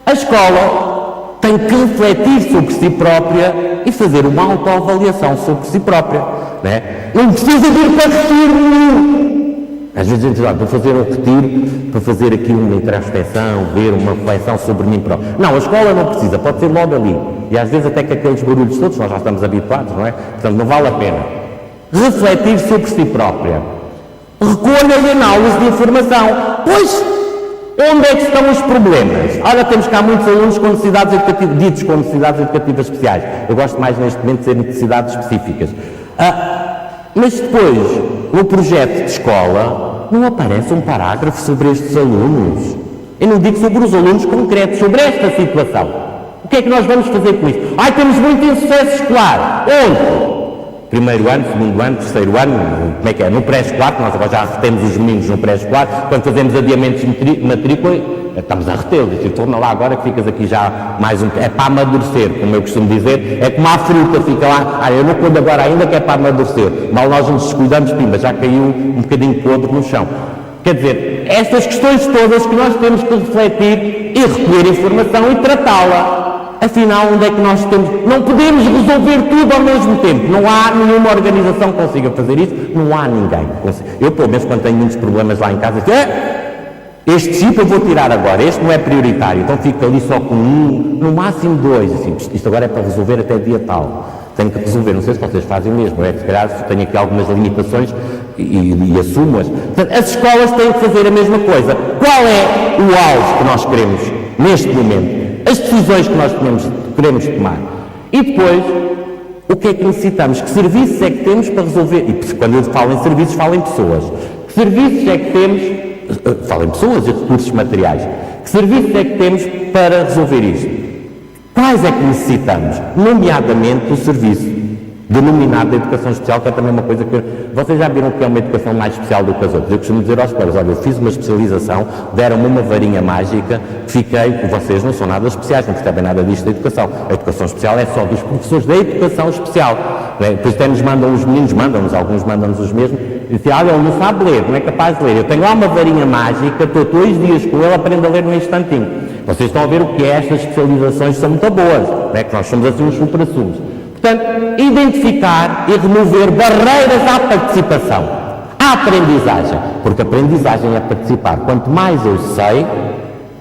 a escola tem que refletir sobre si própria e fazer uma autoavaliação sobre si própria. Né? Não precisa vir para retiro nenhum. Às vezes a gente diz, vou fazer um retiro para fazer aqui uma introspecção, ver uma reflexão sobre mim próprio. Não, a escola não precisa, pode ser logo ali. E às vezes até que aqueles barulhos todos, nós já estamos habituados, não é? Portanto, não vale a pena. Refletir sobre si própria. Recolha e análise de informação. Pois, onde é que estão os problemas? Ora, temos cá muitos alunos com necessidades educativas, ditos com necessidades educativas especiais. Eu gosto mais neste momento de dizer necessidades específicas. Mas depois, no projeto de escola, não aparece um parágrafo sobre estes alunos. Eu não digo sobre os alunos concretos, sobre esta situação. O que é que nós vamos fazer com isto? Temos muito insucesso escolar. Onde? Primeiro ano, segundo ano, terceiro ano, como é que é? No pré-escolar, nós agora já retemos os meninos no pré-escolar, quando fazemos adiamentos de matrícula, estamos a retê-los, e torna lá agora que ficas aqui já mais um... É para amadurecer, como eu costumo dizer, é como a fruta, fica lá, eu não conto agora ainda que é para amadurecer, mal nós nos descuidamos, pimba, já caiu um bocadinho podre no chão. Quer dizer, estas questões todas que nós temos que refletir e recolher informação e tratá-la. Afinal, onde é que nós temos... Não podemos resolver tudo ao mesmo tempo. Não há nenhuma organização que consiga fazer isso. Não há ninguém que consiga. Eu, pelo menos, quando tenho muitos problemas lá em casa, digo, este chip eu vou tirar agora, este não é prioritário, então fico ali só com um, no máximo dois. Assim, isto agora é para resolver até dia tal. Tenho que resolver, não sei se vocês fazem o mesmo, se calhar tenho aqui algumas limitações e assumo-as. Portanto, as escolas têm que fazer a mesma coisa. Qual é o alvo que nós queremos neste momento? As decisões que nós queremos tomar. E depois, o que é que necessitamos? Que serviços é que temos para resolver? E quando eu falo em serviços, falo em pessoas. Que serviços é que temos? Falo em pessoas e recursos materiais. Que serviços é que temos para resolver isto? Quais é que necessitamos? Nomeadamente o serviço denominado de educação especial, que é também uma coisa que... Vocês já viram que é uma educação mais especial do que as outras. Eu costumo dizer aos colegas, olha, eu fiz uma especialização, deram-me uma varinha mágica, fiquei, vocês não são nada especiais, não percebem nada disto da educação. A educação especial é só dos professores da educação especial. Depois até nos mandam, os meninos mandam-nos, alguns mandam-nos os mesmos, e dizem, olha, ele não sabe ler, não é capaz de ler. Eu tenho lá uma varinha mágica, estou 2 dias com ele, aprendo a ler num instantinho. Vocês estão a ver o que é, estas especializações são muito boas, não é? Que nós somos assim uns supra-sumos. Portanto, identificar e remover barreiras à participação, à aprendizagem, porque a aprendizagem é participar. Quanto mais eu sei,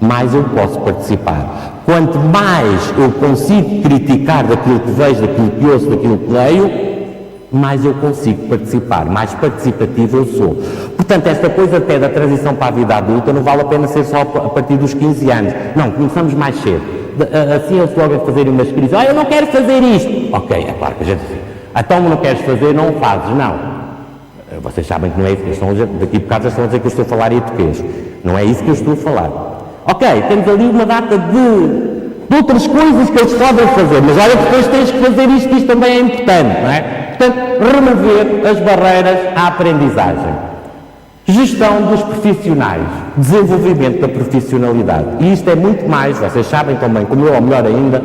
mais eu posso participar. Quanto mais eu consigo criticar daquilo que vejo, daquilo que ouço, daquilo que leio, mais eu consigo participar, mais participativo eu sou. Portanto, esta coisa até da transição para a vida adulta não vale a pena ser só a partir dos 15 anos. Não, começamos mais cedo. Assim eles logo a fazerem umas crises. Eu não quero fazer isto. Ok, é claro que a gente... Então não queres fazer, não o fazes. Não. Vocês sabem que não é isso. Daqui a bocado estão a dizer que eu estou a falar em português. Não é isso que eu estou a falar. Ok, temos ali uma data de outras coisas que eles podem fazer. Mas olha, depois tens que fazer isto, isto também é importante, não é? Portanto, remover as barreiras à aprendizagem. Gestão dos profissionais, desenvolvimento da profissionalidade. E isto é muito mais, vocês sabem também, como eu, ou melhor ainda,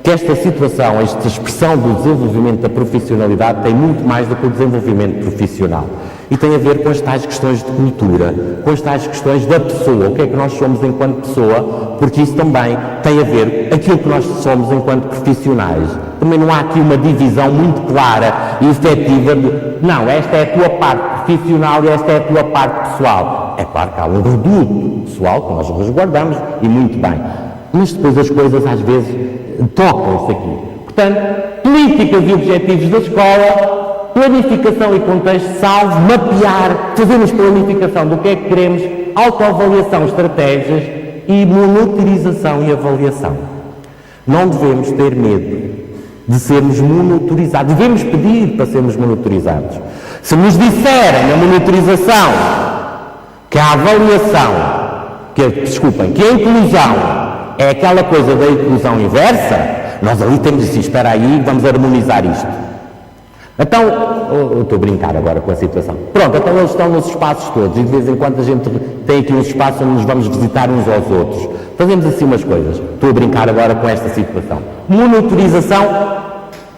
que esta situação, esta expressão do desenvolvimento da profissionalidade tem muito mais do que o desenvolvimento profissional. E tem a ver com as tais questões de cultura, com as tais questões da pessoa, o que é que nós somos enquanto pessoa, porque isso também tem a ver com aquilo que nós somos enquanto profissionais. Também não há aqui uma divisão muito clara e efetiva de, não, esta é a tua parte profissional e esta é a tua parte pessoal. É claro que há um reduto pessoal que nós resguardamos e muito bem. Mas depois as coisas às vezes tocam-se aqui. Portanto, políticas e objetivos da escola, planificação e contexto, salvo, mapear, fazermos planificação do que é que queremos, autoavaliação, estratégias e monitorização e avaliação. Não devemos ter medo de sermos monitorizados. Devemos pedir para sermos monitorizados. Se nos disserem na monitorização que a avaliação, que a inclusão é aquela coisa da inclusão inversa, nós ali temos de dizer, espera aí, vamos harmonizar isto. Então, eu estou a brincar agora com a situação. Pronto, então eles estão nos espaços todos e de vez em quando a gente tem aqui uns espaços onde nos vamos visitar uns aos outros. Fazemos assim umas coisas. Estou a brincar agora com esta situação. Monitorização,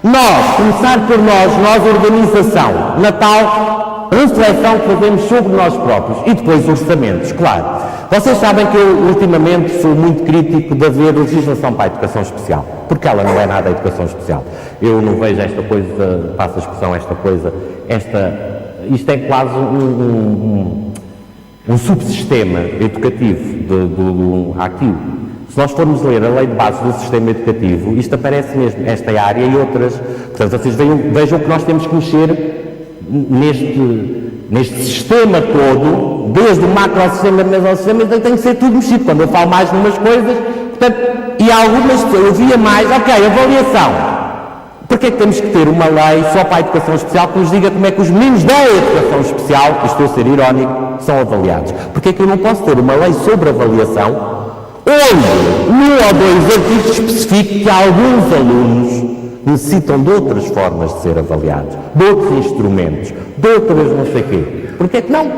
começar por nós organização, na tal reflexão que fazemos sobre nós próprios e depois orçamentos, claro. Vocês sabem que eu ultimamente sou muito crítico de haver legislação para a educação especial, porque ela não é nada a educação especial. Eu não vejo esta coisa, passo a expressão, isto é quase um subsistema educativo aqui. Se nós formos ler a lei de base do sistema educativo, isto aparece mesmo, esta área e outras. Portanto, vocês vejam que nós temos que mexer neste sistema todo, desde o macrosistema ao mesosistema, então tem que ser tudo mexido. Quando eu falo mais numas coisas, portanto, e algumas pessoas, eu via mais, avaliação. Porque é que temos que ter uma lei só para a educação especial que nos diga como é que os meninos da educação especial, estou a ser irónico, são avaliados? Porque é que eu não posso ter uma lei sobre avaliação onde, num ou dois artigos, especifique que alguns alunos necessitam de outras formas de ser avaliados, de outros instrumentos, de outras não sei o quê. Porquê é que não?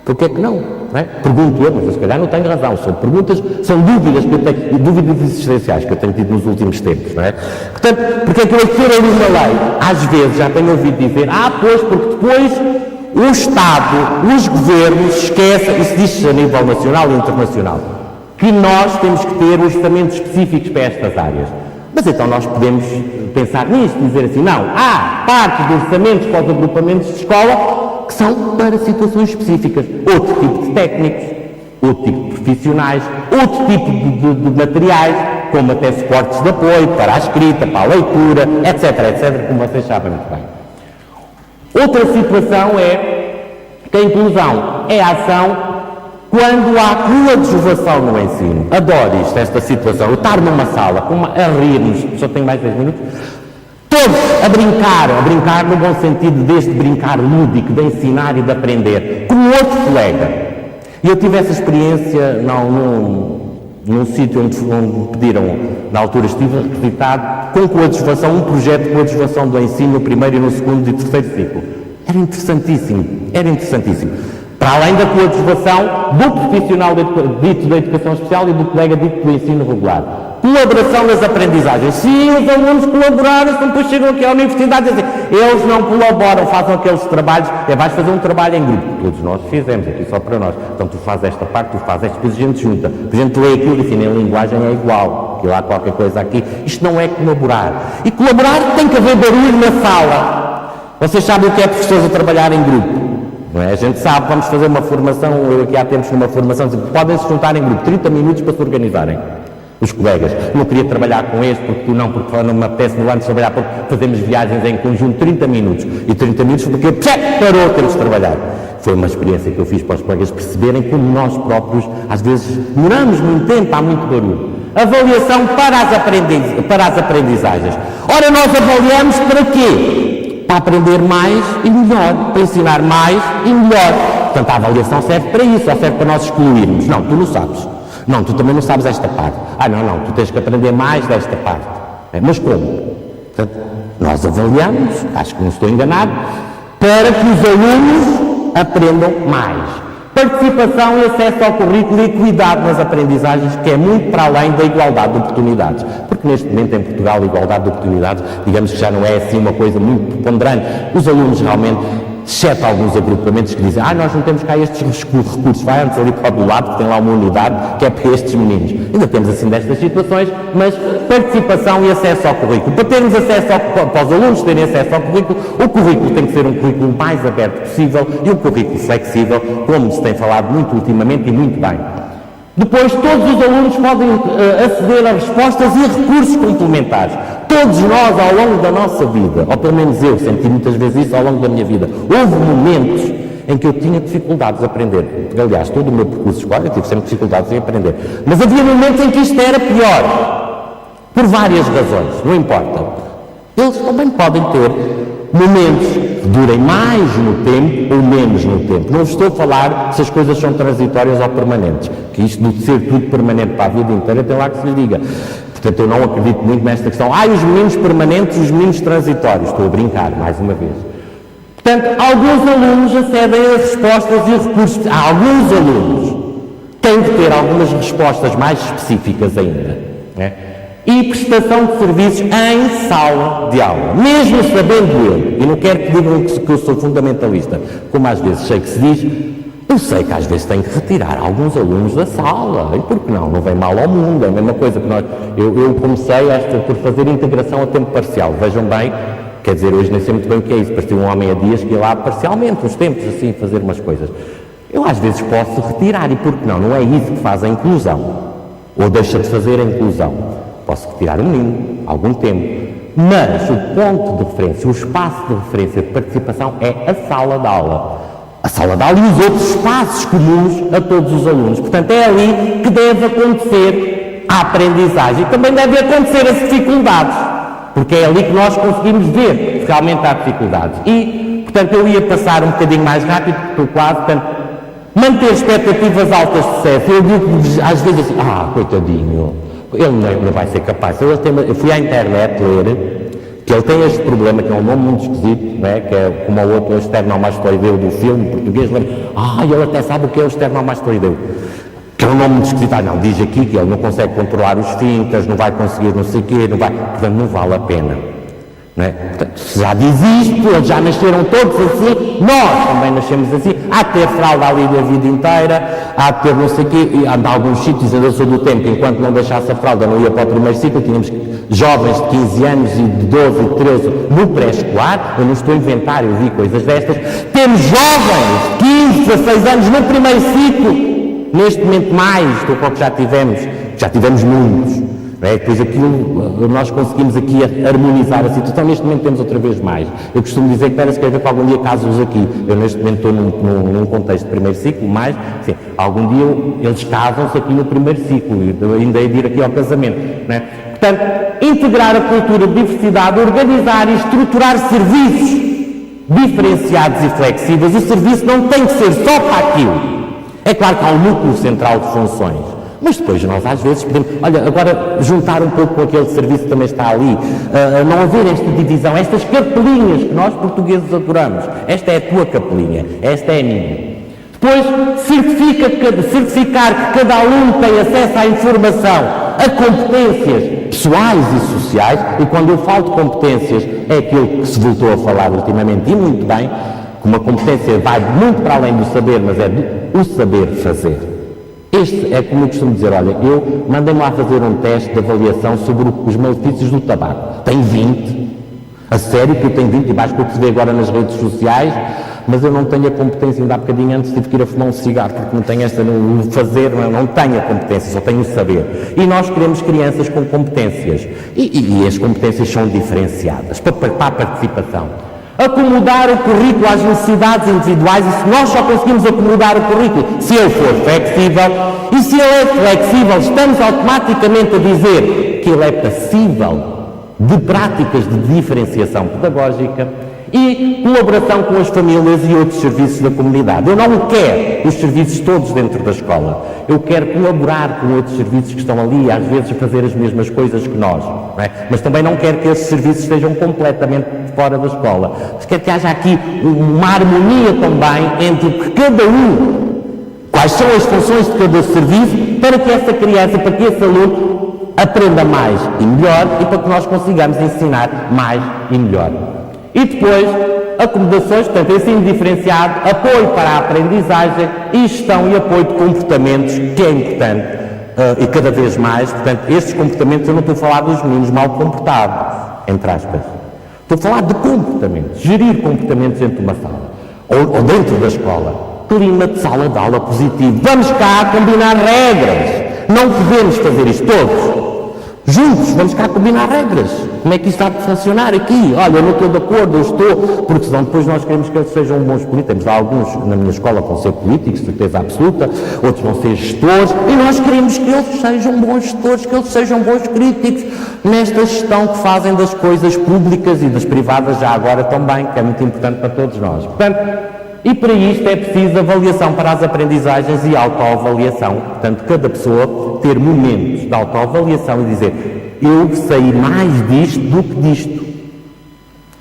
Porquê é que não? Não é? Pergunto eu, mas se calhar não tenho razão. São perguntas, são dúvidas que eu tenho, dúvidas existenciais que eu tenho tido nos últimos tempos, não é? Portanto, porque é que eu ter ali uma lei? Às vezes já tenho ouvido dizer, pois, porque depois o Estado, os governos esquecem, isso diz-se a nível nacional e internacional, que nós temos que ter orçamentos específicos para estas áreas. Mas então nós podemos pensar nisto, dizer assim, não, há parte de orçamentos para os agrupamentos de escola que são para situações específicas, outro tipo de técnicos, outro tipo de profissionais, outro tipo de materiais, como até suportes de apoio para a escrita, para a leitura, etc, como vocês sabem muito bem. Outra situação é que a inclusão é a ação quando há coadjuvação no ensino. Adoro esta situação. Eu estar numa sala, a rirmos, só tenho mais 10 minutos, todos a brincar no bom sentido deste brincar lúdico, de ensinar e de aprender, como outro colega. E eu tive essa experiência num sítio onde pediram, na altura estive requisitado, com coadjuvação, um projeto de coadjuvação do ensino no primeiro e no segundo e terceiro ciclo. Era interessantíssimo. Para além da coadjuvação do profissional dito da educação especial e do colega dito do ensino regular. Colaboração nas aprendizagens. Sim, os alunos colaboraram, depois chegam aqui à universidade e dizem, eles não colaboram, fazem aqueles trabalhos, vais fazer um trabalho em grupo. Todos nós fizemos, aqui só para nós. Então tu fazes esta parte, tu fazes esta, depois a gente junta. A gente lê aquilo e diz, a linguagem é igual, que lá qualquer coisa aqui. Isto não é colaborar. E colaborar tem que haver barulho na sala. Vocês sabem o que é professores a trabalhar em grupo. Não é? A gente sabe, vamos fazer uma formação, eu aqui há tempos numa formação, podem-se juntar em grupo, 30 minutos para se organizarem, os colegas. Não queria trabalhar com este, porque não me apetece no ano de trabalhar, porque fazemos viagens em conjunto 30 minutos. E 30 minutos porque parou, temos de trabalhar. Foi uma experiência que eu fiz para os colegas perceberem como nós próprios, às vezes, demoramos muito tempo, há muito barulho. Avaliação para as aprendizagens. Ora, nós avaliamos para quê? Para aprender mais e melhor, para ensinar mais e melhor. Portanto, a avaliação serve para isso, ou serve para nós excluirmos. Não, tu não sabes. Não, tu também não sabes esta parte. Não, tu tens que aprender mais desta parte. Mas como? Portanto, nós avaliamos, acho que não estou enganado, para que os alunos aprendam mais. Participação e acesso ao currículo e equidade nas aprendizagens, que é muito para além da igualdade de oportunidades. Porque neste momento em Portugal a igualdade de oportunidades, digamos que já não é assim uma coisa muito ponderante. Os alunos realmente, exceto alguns agrupamentos que dizem, nós não temos cá estes recursos, vai antes ali para o lado que tem lá uma unidade que é para estes meninos. Ainda temos assim destas situações, mas participação e acesso ao currículo. Para termos acesso para os alunos terem acesso ao currículo, o currículo tem que ser um currículo mais aberto possível e um currículo flexível, como se tem falado muito ultimamente e muito bem. Depois, todos os alunos podem aceder a respostas e recursos complementares. Todos nós, ao longo da nossa vida, ou pelo menos eu senti muitas vezes isso ao longo da minha vida, houve momentos em que eu tinha dificuldades a aprender. Aliás, todo o meu percurso escolar eu tive sempre dificuldades em aprender. Mas havia momentos em que isto era pior. por várias razões, não importa. Eles também podem ter momentos que durem mais no tempo ou menos no tempo. Não estou a falar se as coisas são transitórias ou permanentes, que isto de ser tudo permanente para a vida inteira tem lá que se lhe diga. Portanto, eu não acredito muito nesta questão. Os meninos permanentes e os meninos transitórios. Estou a brincar, mais uma vez. Portanto, alguns alunos acedem a respostas e recursos. Alguns alunos têm que ter algumas respostas mais específicas ainda, né? E prestação de serviços em sala de aula, mesmo sabendo eu, e não quero que digam que eu sou fundamentalista, como às vezes sei que se diz, eu sei que às vezes tenho que retirar alguns alunos da sala, e por que não? Não vem mal ao mundo, é a mesma coisa que nós, eu comecei por fazer integração a tempo parcial, vejam bem, quer dizer, hoje nem sei muito bem o que é isso, parecia um homem a dias que ia lá parcialmente, uns tempos assim, fazer umas coisas. Eu às vezes posso retirar, e por que não? Não é isso que faz a inclusão, ou deixa de fazer a inclusão. Posso retirar um menino, algum tempo, mas o ponto de referência, o espaço de referência de participação é a sala de aula. A sala de aula e os outros espaços comuns a todos os alunos. Portanto, é ali que deve acontecer a aprendizagem. E também deve acontecer as dificuldades, porque é ali que nós conseguimos ver se realmente há dificuldades. E, portanto, eu ia passar um bocadinho mais rápido, porque estou quase, portanto, manter expectativas altas de sucesso. Eu digo às vezes assim, coitadinho, ele não vai ser capaz. Eu fui à internet ler que ele tem este problema, que é um nome muito esquisito, não é? Que é como o outro, o esternomastoideu do filme português. Ele até sabe o que é o esternomastoideu. Que é um nome muito esquisito. Não, diz aqui que ele não consegue controlar os esfíncteres, não vai conseguir não sei o quê, não vai. Portanto, não vale a pena. Não é? Portanto, se já diz isto, eles já nasceram todos assim, nós também nascemos assim, há de ter fralda ali a vida inteira, há de ter não sei o quê, e em alguns sítios ainda sou do tempo, enquanto não deixasse a fralda não ia para o primeiro ciclo, tínhamos jovens de 15 anos e de 12 e de 13 no pré-escolar, eu não estou a inventar, eu vi coisas destas, temos jovens de 15, 16 anos no primeiro ciclo, neste momento mais do que já tivemos muitos. Depois aquilo, nós conseguimos aqui harmonizar a situação, neste momento temos outra vez mais. Eu costumo dizer que parece que haver algum dia casos aqui. Eu neste momento estou num contexto de primeiro ciclo, mas sim, algum dia eles casam-se aqui no primeiro ciclo, e ainda hei de ir aqui ao casamento. Não é? Portanto, integrar a cultura de diversidade, organizar e estruturar serviços diferenciados e flexíveis. O serviço não tem que ser só para aquilo. É claro que há um núcleo central de funções. Mas depois nós às vezes podemos, agora juntar um pouco com aquele serviço que também está ali, não haver esta divisão, estas capelinhas que nós portugueses adoramos. Esta é a tua capelinha, esta é a minha. Depois, certificar que cada aluno tem acesso à informação, a competências pessoais e sociais, e quando eu falo de competências, é aquilo que se voltou a falar ultimamente, e muito bem, que uma competência vai muito para além do saber, mas é o saber fazer. Este é como eu costumo dizer, eu mandei-me lá fazer um teste de avaliação sobre os malefícios do tabaco. Tenho 20, a sério que eu tenho 20, e mais que o que se vê agora nas redes sociais, mas eu não tenho a competência, ainda há bocadinho antes tive que ir a fumar um cigarro, porque não tenho no fazer, não tenho a competência, só tenho o saber. E nós queremos crianças com competências, e as competências são diferenciadas para a participação. Acomodar o currículo às necessidades individuais, e se nós só conseguimos acomodar o currículo se ele for flexível, e se ele é flexível, estamos automaticamente a dizer que ele é passível de práticas de diferenciação pedagógica e colaboração com as famílias e outros serviços da comunidade. Eu não quero os serviços todos dentro da escola, eu quero colaborar com outros serviços que estão ali, às vezes a fazer as mesmas coisas que nós, não é? Mas também não quero que esses serviços estejam completamente fora da escola. Mas quero que haja aqui uma harmonia também entre o que cada quais são as funções de cada serviço, para que essa criança, para que esse aluno aprenda mais e melhor, e para que nós consigamos ensinar mais e melhor. E depois, acomodações, portanto, ensino diferenciado, apoio para a aprendizagem e gestão e apoio de comportamentos, que é importante, e cada vez mais, portanto, estes comportamentos, eu não estou a falar dos meninos mal comportados, entre aspas. Estou a falar de comportamentos, gerir comportamentos dentro de uma sala, ou dentro da escola. Clima de sala de aula positivo. Vamos cá combinar regras. Não podemos fazer isto todos. Juntos, vamos cá combinar regras. Como é que isto está a funcionar aqui? Olha, eu não estou de acordo, eu estou... Porque senão depois nós queremos que eles sejam bons políticos. Temos lá alguns na minha escola que vão ser políticos, certeza absoluta, outros vão ser gestores, e nós queremos que eles sejam bons gestores, que eles sejam bons críticos nesta gestão que fazem das coisas públicas e das privadas já agora também, que é muito importante para todos nós. Portanto, e para isto é preciso avaliação para as aprendizagens e autoavaliação. Portanto, cada pessoa ter momentos de autoavaliação e dizer: eu sei mais disto do que disto.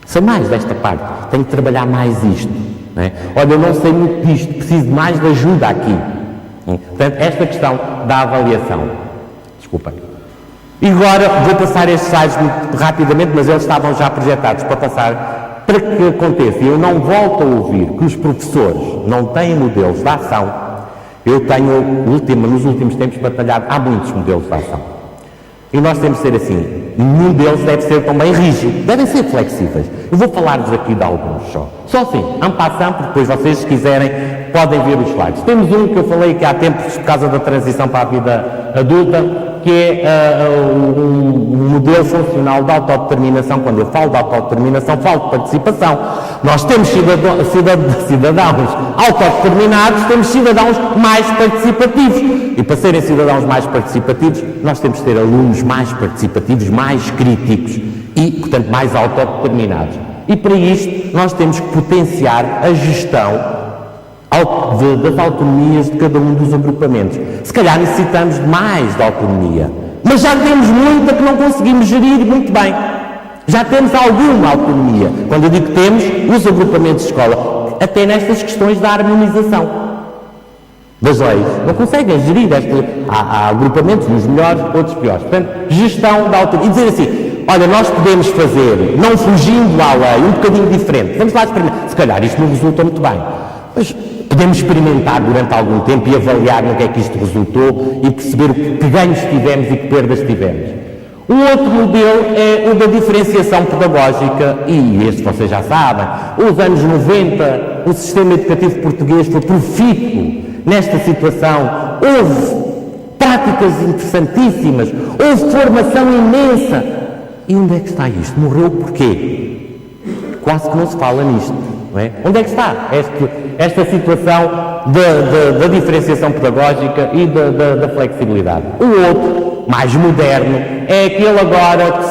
Sei mais desta parte, tenho que trabalhar mais isto. Não é? Olha, eu não sei muito disto, preciso mais de ajuda aqui. Portanto, esta questão da avaliação. Desculpem. E agora vou passar estes slides muito rapidamente, mas eles estavam já projetados para passar. Para que aconteça, eu não volto a ouvir que os professores não têm modelos de ação. Eu tenho, nos últimos tempos, batalhado, há muitos modelos de ação. E nós temos de ser assim, nenhum deles deve ser também rígido, devem ser flexíveis. Eu vou falar-vos aqui de alguns só. Só assim, en passant, porque depois vocês, se quiserem, podem ver os slides. Temos um que eu falei aqui há tempos, por causa da transição para a vida adulta, que é um modelo funcional de autodeterminação. Quando eu falo de autodeterminação, falo de participação. Nós temos cidadãos autodeterminados, temos cidadãos mais participativos. E para serem cidadãos mais participativos, nós temos de ter alunos mais participativos, mais críticos e, portanto, mais autodeterminados. E para isto, nós temos que potenciar a gestão das autonomias de cada um dos agrupamentos. Se calhar necessitamos de mais de autonomia, mas já temos muita que não conseguimos gerir muito bem. Já temos alguma autonomia. Quando eu digo que temos, os agrupamentos de escola, até nestas questões da harmonização das leis, não conseguem gerir. Há agrupamentos, uns melhores, outros piores. Portanto, gestão da autonomia. E dizer assim, olha, nós podemos fazer, não fugindo à lei, um bocadinho diferente. Vamos lá experimentar. Se calhar isto não resulta muito bem, mas podemos experimentar durante algum tempo e avaliar no que é que isto resultou e perceber que ganhos tivemos e que perdas tivemos. Um outro modelo é o da diferenciação pedagógica, e este vocês já sabem. Os anos 90, o sistema educativo português foi profícuo nesta situação. Houve práticas interessantíssimas, houve formação imensa. E onde é que está isto? Morreu porquê? Quase que não se fala nisto. Não é? Onde é que está esta situação da diferenciação pedagógica e da flexibilidade? O outro, mais moderno, é aquele agora que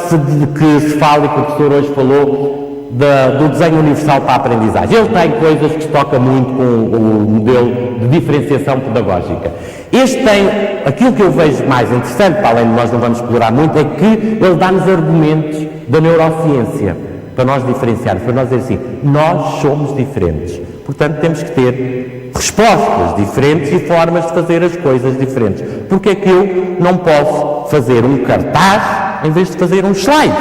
se fala, e que o professor hoje falou, do desenho universal para a aprendizagem. Ele tem coisas que se toca muito com o modelo de diferenciação pedagógica. Este tem, aquilo que eu vejo mais interessante, para além de nós não vamos explorar muito, é que ele dá-nos argumentos da neurociência, para nós diferenciarmos, para nós dizer assim, nós somos diferentes. Portanto, temos que ter respostas diferentes e formas de fazer as coisas diferentes. Porque é que eu não posso fazer um cartaz em vez de fazer uns slides?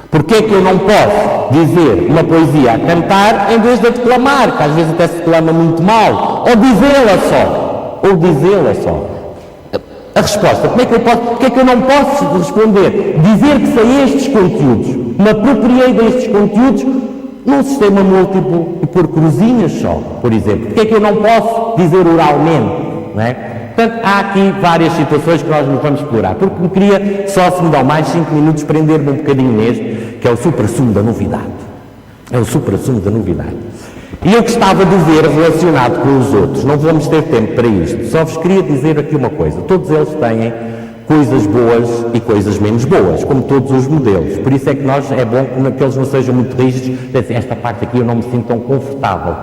Porque é que eu não posso dizer uma poesia a cantar em vez de a declamar, que às vezes até se declama muito mal, ou dizê-la só. A resposta, como é que eu posso, porque é que eu não posso responder? Dizer que sei estes conteúdos, me apropriei destes conteúdos num sistema múltiplo e por cruzinhas só, por exemplo. Porque é que eu não posso dizer oralmente, não é? Portanto, há aqui várias situações que nós nos vamos explorar, porque me queria, só se me dão mais 5 minutos, prender-me um bocadinho neste, que é o supra-sumo da novidade. É o supra-sumo da novidade. E eu gostava de ver relacionado com os outros, não vamos ter tempo para isto, só vos queria dizer aqui uma coisa, todos eles têm coisas boas e coisas menos boas, como todos os modelos, por isso é que é bom que eles não sejam muito rígidos, dizem, esta parte aqui eu não me sinto tão confortável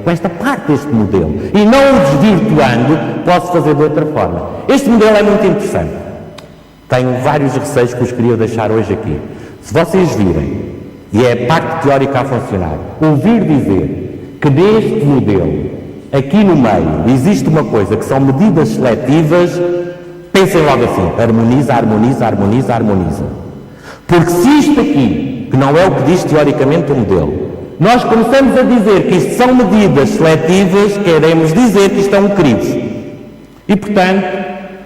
com esta parte deste modelo, e não o desvirtuando, posso fazer de outra forma. Este modelo é muito interessante, tenho vários receios que os queria deixar hoje aqui. Se vocês virem, e é a parte teórica a funcionar, ouvir dizer que neste modelo, aqui no meio, existe uma coisa que são medidas seletivas, pensem logo assim, harmoniza, harmoniza, harmoniza, harmoniza. Porque se isto aqui, que não é o que diz teoricamente o modelo, nós começamos a dizer que isto são medidas seletivas, queremos dizer que estão crives. E portanto,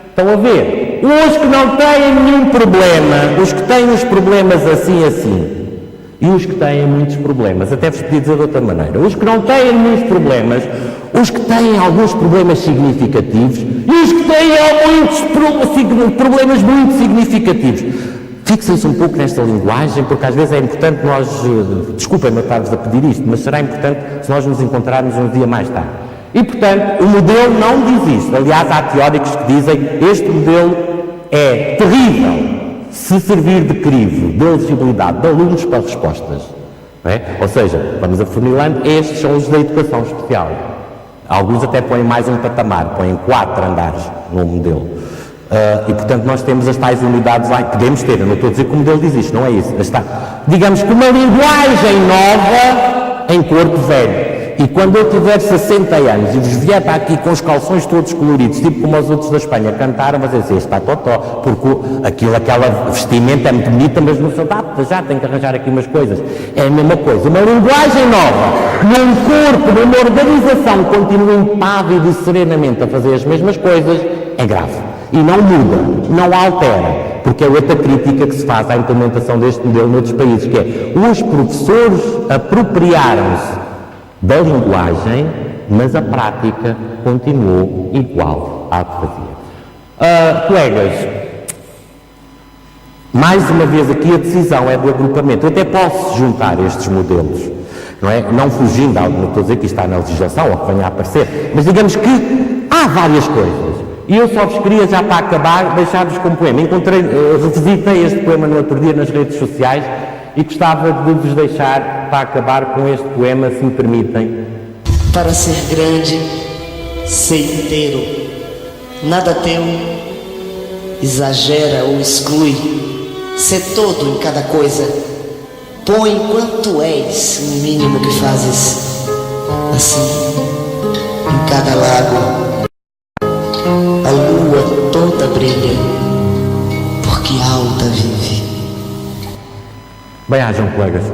estão a ver, os que não têm nenhum problema, os que têm os problemas assim, e os que têm muitos problemas, até vos podia dizer de outra maneira, os que não têm muitos problemas, os que têm alguns problemas significativos e os que têm muitos problemas muito significativos. fixem-se um pouco nesta linguagem, porque às vezes é importante nós, desculpem-me estar-vos a pedir isto, mas será importante se nós nos encontrarmos um dia mais tarde. E, portanto, o modelo não diz isto. Aliás, há teóricos que dizem que este modelo é terrível se servir de crivo de elegibilidade de alunos para respostas. Não é? Ou seja, vamos afunilando, estes são os da educação especial. Alguns até põem mais um patamar, põem 4 andares no modelo. E, portanto, nós temos as tais unidades lá, podemos ter, eu não estou a dizer que o modelo diz isto, não é isso. Está, digamos que uma linguagem nova em corpo velho. E quando eu tiver 60 anos e vos vier para aqui com os calções todos coloridos, tipo como os outros da Espanha cantaram, mas dizer, está totó, porque aquela vestimenta é muito bonita, mas não se adapta, já tem que arranjar aqui umas coisas. É a mesma coisa. Uma linguagem nova, num corpo, numa organização que continua impávido e serenamente a fazer as mesmas coisas, é grave. E não muda, não altera. Porque é outra crítica que se faz à implementação deste modelo noutros países, que é os professores apropriaram-se da linguagem, mas a prática continuou igual à que fazia. Colegas, mais uma vez aqui a decisão é do agrupamento. Eu até posso juntar estes modelos, não é? Não fugindo, não estou a dizer que isto está na legislação ou que venha a aparecer, mas digamos que há várias coisas. E eu só vos queria, já para acabar, deixar-vos com um poema. Revisitei este poema no outro dia nas redes sociais e gostava de vos deixar para acabar com este poema, se me permitem. Para ser grande, ser inteiro, nada teu exagera ou exclui, ser todo em cada coisa, põe quanto és no mínimo que fazes, assim, em cada lago, a lua toda brilha, porque alta vive. Bem-ajam, colegas.